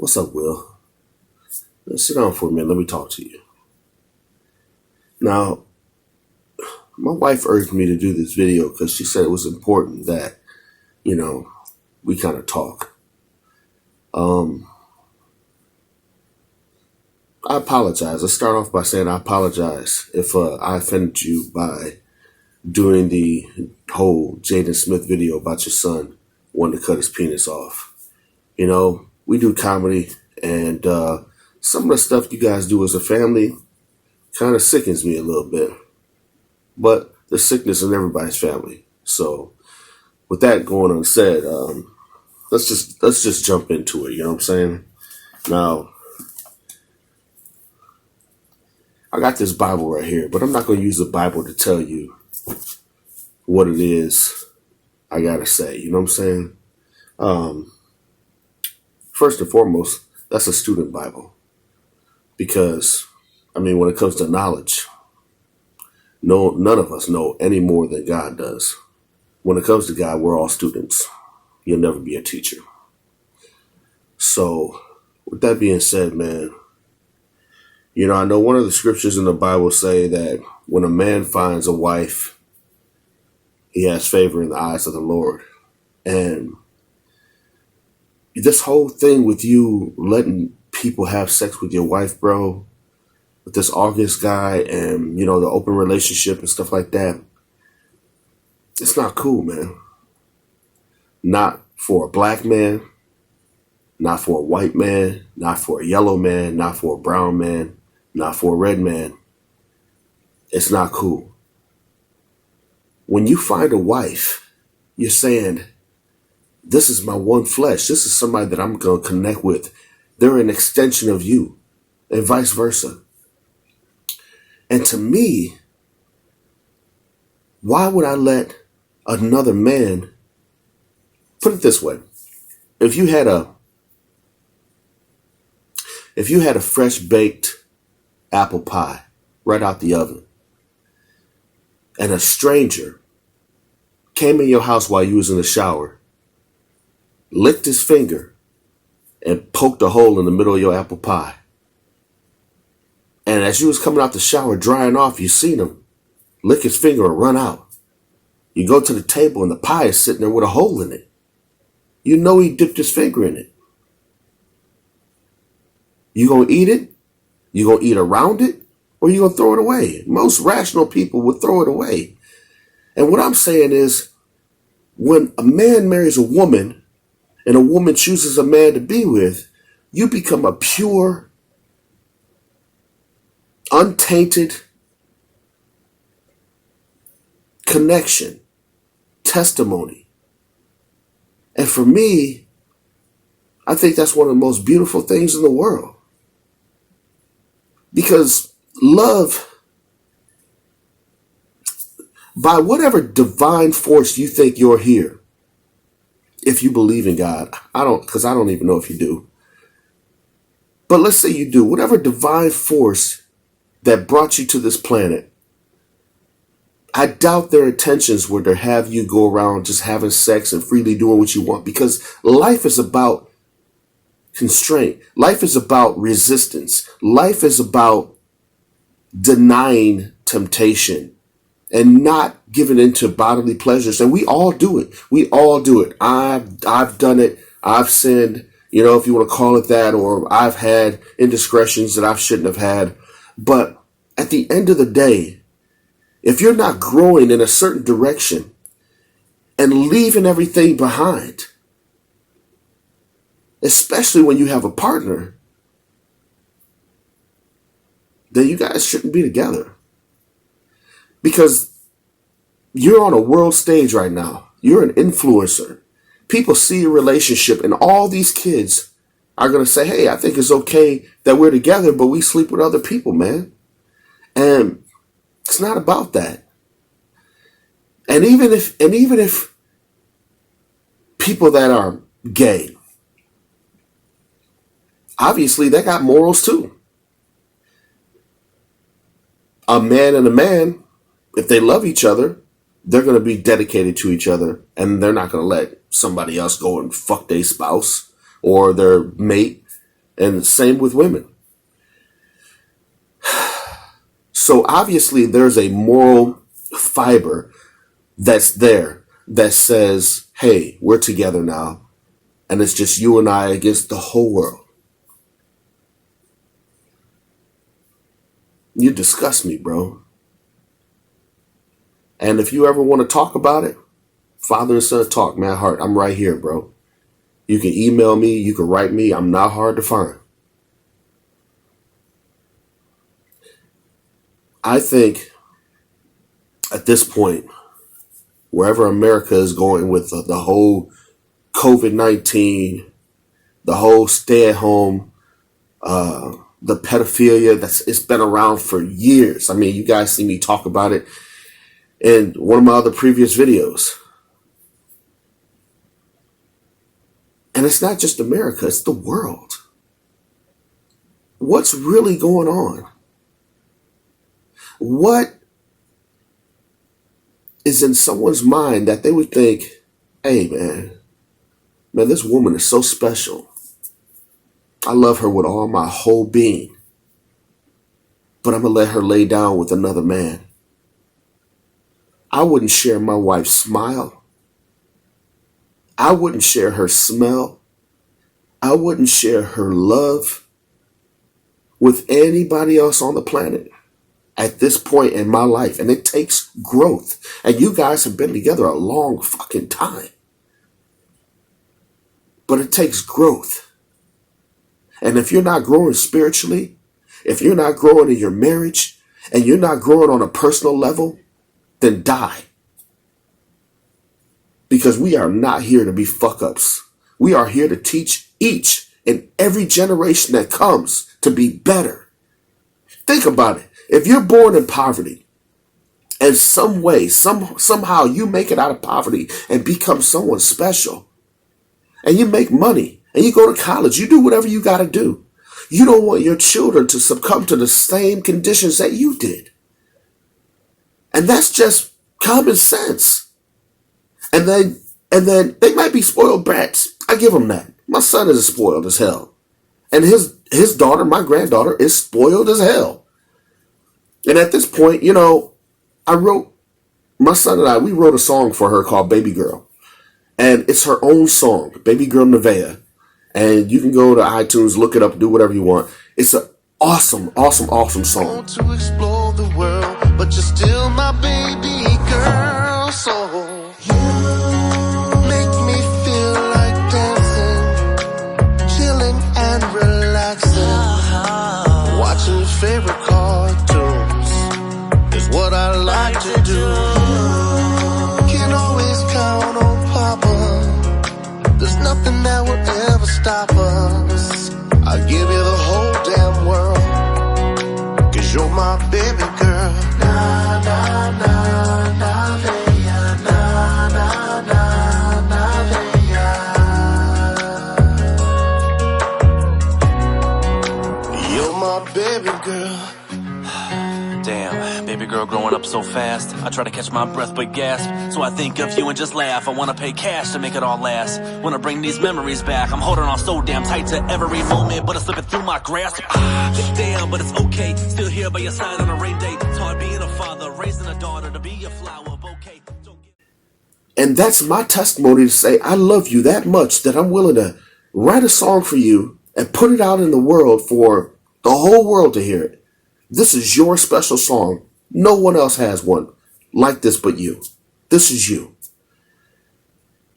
What's up, Will? Let's sit down for a minute. Let me talk to you. Now, my wife urged me to do this video because she said it was important that, we kind of talk. I apologize. Let's start off by saying I apologize if I offended you by doing the whole Jada Smith video about your son wanting to cut his penis off. We do comedy, and some of the stuff you guys do as a family kind of sickens me a little bit. But there's sickness in everybody's family. So with that going unsaid, let's just jump into it. You know what I'm saying? Now, I got this Bible right here, but I'm not going to use the Bible to tell you what it is I got to say. You know what I'm saying? First and foremost, that's a student Bible. Because, when it comes to knowledge, none of us know any more than God does. When it comes to God, we're all students. You'll never be a teacher. So, with that being said, man, I know one of the scriptures in the Bible say that when a man finds a wife, he has favor in the eyes of the Lord. And this whole thing with you letting people have sex with your wife, bro, with this August guy and, the open relationship and stuff like that, it's not cool, man. Not for a black man, not for a white man, not for a yellow man, not for a brown man, not for a red man. It's not cool. When you find a wife, you're saying, this is my one flesh. This is somebody that I'm going to connect with. They're an extension of you, and vice versa. And to me, why would I let another man, put it this way, if you had a fresh baked apple pie right out the oven, and a stranger came in your house while you was in the shower, licked his finger, and poked a hole in the middle of your apple pie. And as you was coming out the shower, drying off, you seen him lick his finger and run out. You go to the table and the pie is sitting there with a hole in it. You know he dipped his finger in it. You gonna eat it? You gonna eat around it? Or you gonna throw it away? Most rational people would throw it away. And what I'm saying is, when a man marries a woman and a woman chooses a man to be with, you become a pure, untainted connection, testimony. And for me, I think that's one of the most beautiful things in the world. Because love, by whatever divine force you think you're here, if you believe in God, I don't even know if you do. But let's say you do. Whatever divine force that brought you to this planet, I doubt their intentions were to have you go around just having sex and freely doing what you want, because life is about constraint. Life is about resistance. Life is about denying temptation and not giving into bodily pleasures. And we all do it. We all do it. I've done it. I've sinned, if you want to call it that, or I've had indiscretions that I shouldn't have had. But at the end of the day, if you're not growing in a certain direction and leaving everything behind, especially when you have a partner, then you guys shouldn't be together. Because you're on a world stage right now. You're an influencer. People see your relationship, and all these kids are going to say, hey, I think it's okay that we're together, but we sleep with other people, man. And it's not about that. And even if people that are gay, obviously they got morals too. A man and a man, if they love each other, they're going to be dedicated to each other, and they're not going to let somebody else go and fuck their spouse or their mate. And same with women. So obviously there's a moral fiber that's there that says, hey, we're together now. And it's just you and I against the whole world. You disgust me, bro. And if you ever want to talk about it, Father and Son Talk, man, heart, I'm right here, bro. You can email me, you can write me. I'm not hard to find. I think at this point, wherever America is going with the whole COVID-19, the whole stay-at-home, the pedophilia, it's been around for years. I mean, you guys see me talk about it in one of my other previous videos. And it's not just America, it's the world. What's really going on? What is in someone's mind that they would think, hey, man, this woman is so special. I love her with all my whole being. But I'm going to let her lay down with another man. I wouldn't share my wife's smile. I wouldn't share her smell. I wouldn't share her love with anybody else on the planet at this point in my life. And it takes growth. And you guys have been together a long fucking time. But it takes growth. And if you're not growing spiritually, if you're not growing in your marriage, and you're not growing on a personal level, then die. Because we are not here to be fuck-ups. We are here to teach each and every generation that comes to be better. Think about it. If you're born in poverty, and some way, somehow you make it out of poverty and become someone special, and you make money, and you go to college, you do whatever you got to do. You don't want your children to succumb to the same conditions that you did. And that's just common sense. And then they might be spoiled brats. I give them that. My son is spoiled as hell. And his daughter, my granddaughter, is spoiled as hell. And at this point, my son and we wrote a song for her called Baby Girl. And it's her own song, Baby Girl Nevaeh. And you can go to iTunes, look it up, do whatever you want. It's an awesome, awesome, awesome song. I want to explore the world, but you're still my baby girl. So you make me feel like dancing, chilling and relaxing. Watching your favorite cartoons is what I like to do. Can always count on Papa. There's nothing that will ever stop us. I'll give you the whole damn world, 'cause you're my baby girl. Na, na, na, na, veya, na, na, na, na, veya. You're my baby girl. Damn, baby girl growing up so fast. I try to catch my breath but gasp. So I think of you and just laugh. I wanna pay cash to make it all last. Wanna bring these memories back. I'm holding on so damn tight to every moment, but it's slipping through my grasp. Damn, but it's okay. Still here by your side on a rain day. It's hard being a father, raising a daughter to be a flower bouquet. And that's my testimony to say, I love you that much that I'm willing to write a song for you and put it out in the world for the whole world to hear it. This is your special song. No one else has one like this but you. This is you.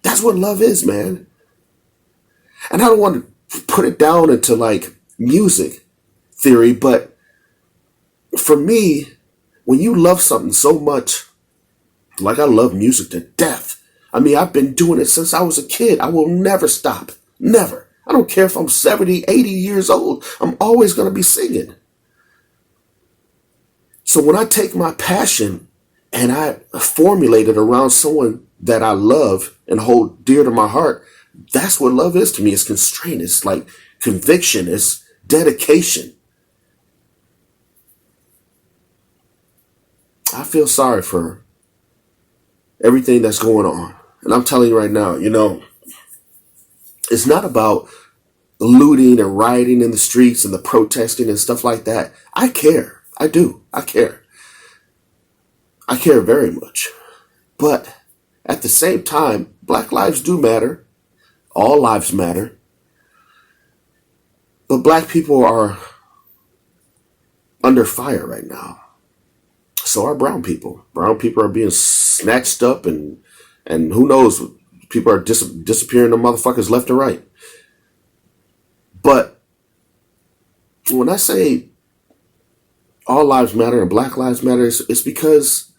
That's what love is, man. And I don't want to put it down into like music theory, but for me, when you love something so much, like I love music to death. I mean, I've been doing it since I was a kid. I will never stop. Never. I don't care if I'm 70, 80 years old. I'm always going to be singing. So when I take my passion and I formulate it around someone that I love and hold dear to my heart, that's what love is to me. It's constraint. It's like conviction. It's dedication. I feel sorry for everything that's going on. And I'm telling you right now, it's not about looting and rioting in the streets and the protesting and stuff like that. I care. I do. I care. I care very much. But at the same time, black lives do matter. All lives matter. But black people are under fire right now. So are brown people. Brown people are being snatched up and who knows, people are disappearing the motherfuckers left and right. But when I say all lives matter and black lives matter, it's because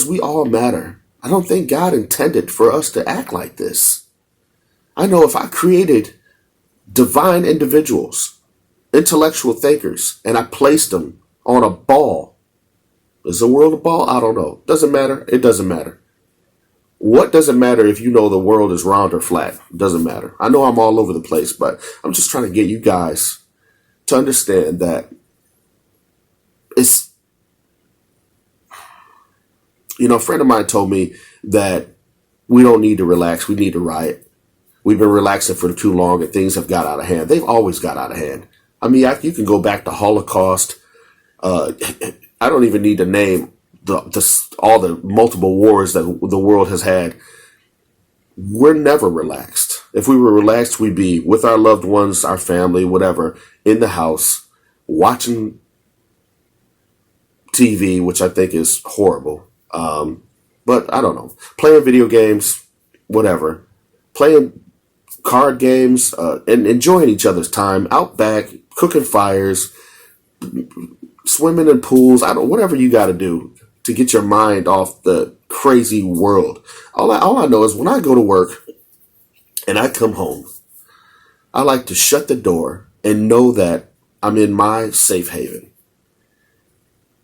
we all matter. I don't think God intended for us to act like this. I know if I created divine individuals, intellectual thinkers, and I placed them on a ball. Is the world a ball? I don't know. Doesn't matter. It doesn't matter. What does it matter if you know the world is round or flat? It doesn't matter. I know I'm all over the place, but I'm just trying to get you guys to understand that it's, a friend of mine told me that we don't need to relax. We need to riot. We've been relaxing for too long and things have got out of hand. They've always got out of hand. I mean, you can go back to Holocaust. I don't even need to name all the multiple wars that the world has had. We're never relaxed. If we were relaxed, we'd be with our loved ones, our family, whatever, in the house, watching TV, which I think is horrible. But I don't know. Playing video games, whatever. Playing card games, and enjoying each other's time, out back, cooking fires, swimming in pools, whatever you got to do to get your mind off the crazy world. All I know is when I go to work and I come home, I like to shut the door and know that I'm in my safe haven.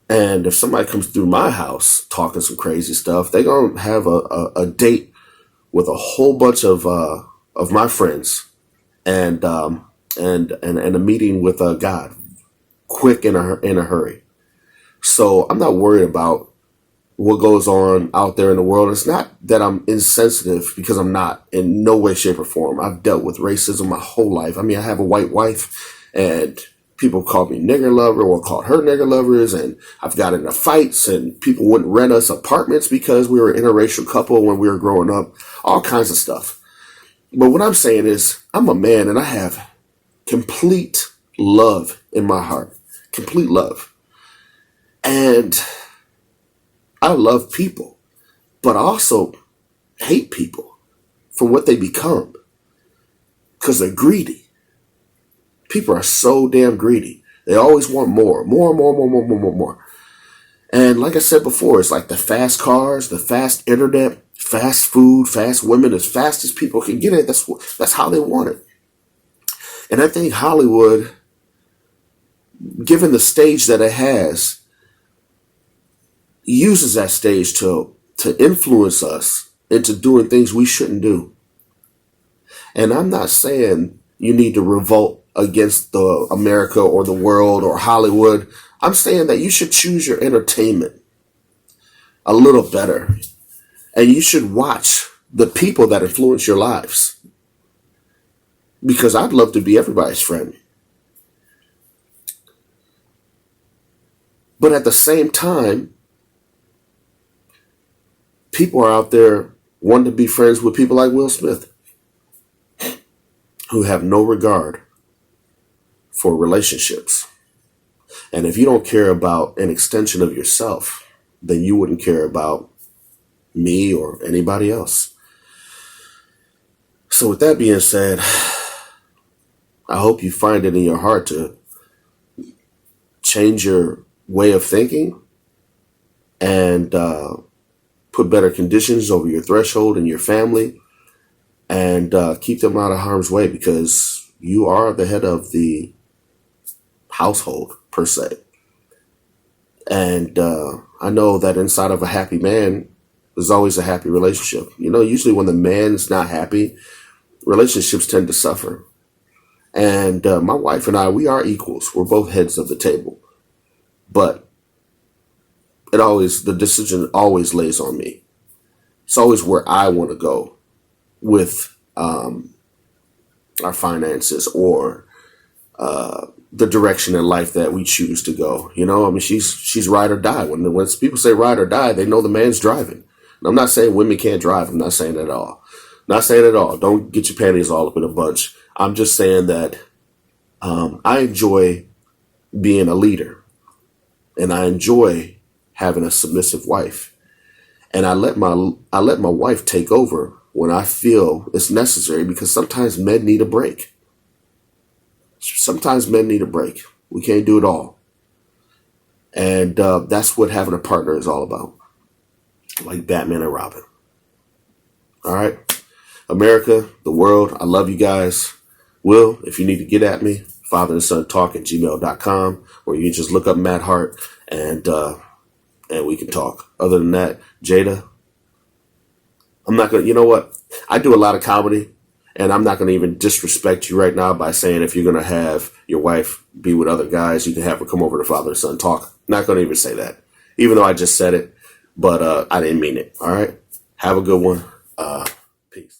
And if somebody comes through my house talking some crazy stuff, they're going to have a date with a whole bunch of my friends and a meeting with God quick in a hurry. So I'm not worried about what goes on out there in the world. It's not that I'm insensitive, because I'm not, in no way, shape, or form. I've dealt with racism my whole life. I mean, I have a white wife, and people called me nigger lover or called her nigger lovers, and I've got into fights, and people wouldn't rent us apartments because we were an interracial couple when we were growing up. All kinds of stuff. But what I'm saying is, I'm a man, and I have complete love in my heart. Complete love. And I love people, but I also hate people for what they become, because they're greedy. People are so damn greedy. They always want more. And like I said before, it's like the fast cars, the fast internet, fast food, fast women, as fast as people can get it. That's how they want it. And I think Hollywood, given the stage that it has, uses that stage to influence us into doing things we shouldn't do. And I'm not saying you need to revolt against the America or the world or Hollywood. I'm saying that you should choose your entertainment a little better. And you should watch the people that influence your lives. Because I'd love to be everybody's friend. But at the same time, people are out there wanting to be friends with people like Will Smith, who have no regard for relationships. And if you don't care about an extension of yourself, then you wouldn't care about me or anybody else. So with that being said, I hope you find it in your heart to change your way of thinking and put better conditions over your threshold and your family, and keep them out of harm's way, because you are the head of the household, per se. And I know that inside of a happy man, there's always a happy relationship. Usually when the man's not happy, relationships tend to suffer. And my wife and I, we are equals. We're both heads of the table. But the decision always lays on me. It's always where I want to go with our finances or the direction in life that we choose to go. You know, I mean, she's ride or die. When people say ride or die, they know the man's driving. And I'm not saying women can't drive. I'm not saying that at all. Not saying at all. Don't get your panties all up in a bunch. I'm just saying that I enjoy being a leader, and I enjoy having a submissive wife. And I let my wife take over when I feel it's necessary, because sometimes men need a break. Sometimes men need a break. We can't do it all. And that's what having a partner is all about. Like Batman and Robin. All right. America, the world, I love you guys. Will, if you need to get at me, FatherAndSonTalk@gmail.com, or you can just look up Matt Hart and we can talk. Other than that, Jada, I'm not going to, you know what? I do a lot of comedy, and I'm not going to even disrespect you right now by saying if you're going to have your wife be with other guys, you can have her come over to Father and Son Talk. Not going to even say that, even though I just said it, but I didn't mean it. All right. Have a good one. Peace.